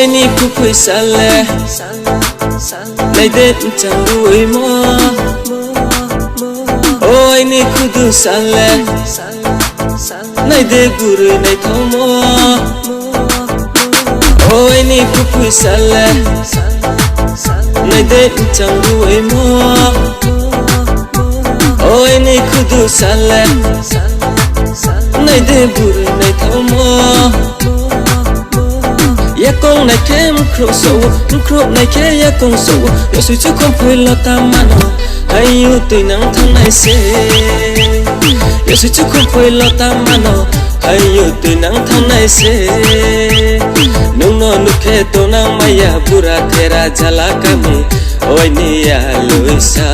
ôi ni khu quỳ xa lệ này đến chẳng đuổi mơ ôi ni khu du xa lệ này để bùrù này thâu mơ ôi ni khu quỳ xa lệ này đến chẳng đuổi mơ ôi ni khu du xa lệ này để bùrù này thâu mơ ya con này kem crop này ke ya con sâu yo suy chứ không phải lo ta mano hay yêu từ nắng tháng này sẽ yo suy chứ không phải lo ta mano hay yêu từ nắng tháng này sẽ nung no nuke to nang maya pura thera jala kami oi ni ya luisa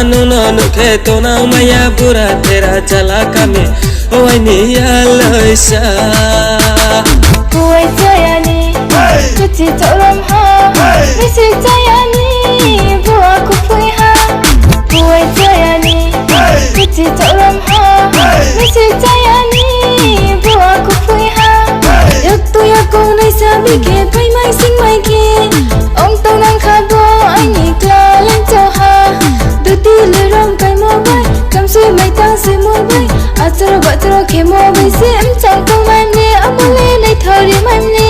nung no nuke to nang maya pura thera jala kami oi ni ya luisa Kuai jayani, kuti tolong ha. Misi jayani, buat ku pui ha. Kuai jayani, kuti tolong ha. Misi jayani, buat ku pui ha. Yak tu yak kau nai sabi ke, pai mai sing mai ke. Ong tau nang khabo, ai ni kla lang chau ha. Du ti le ram kai mo bai, kam sui mai tang sui mo bai. Atro batro ke mo bai se em chang kau mai ne, amole nai thori mai ne.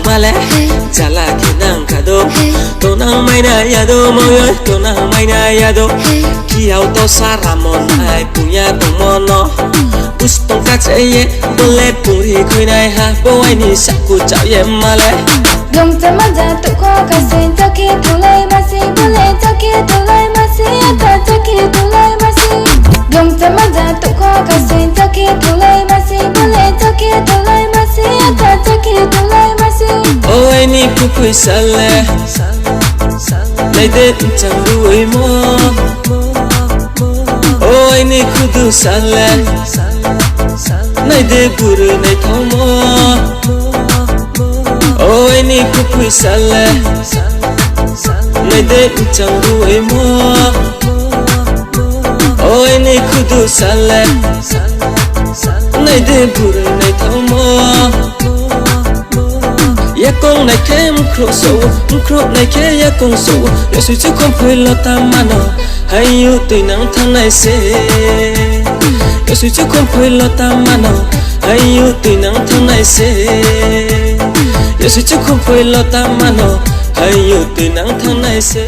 Male jala kinang kado to nang mai na yado moyo to nang mai na yado ki auto saramon ai punya tomono pustong kache bole puri kui nai ha bo ai ni sakku chao ye male Long chama ja tu ko ka sen ta ke thulai ma se bole ta ke thulai ma se ta ta ke thulai ma se Long chama ja tu ko ka sen ta ke thulai ma se bole ta ke thulai ma se ta ta ke thulai ma se ôi ni khu quỳ xa lệ này đến chẳng đuổi mơ ôi ni khu du xa lệ này để bùrù này thâu mơ ôi ni khu quỳ xa lệ này đến chẳng đuổi mơ ôi ni khu du xa lệ này để bùrù này thâu mơ ya con này kem crop này ke ya con sâu yo suy chứ không phải lo ta mano hay yêu từ nắng tháng này sẽ yo suy chứ không phải lo ta mano hay yêu từ nắng tháng này sẽ yo suy chứ không phải lo ta mano hay yêu từ nắng tháng này sẽ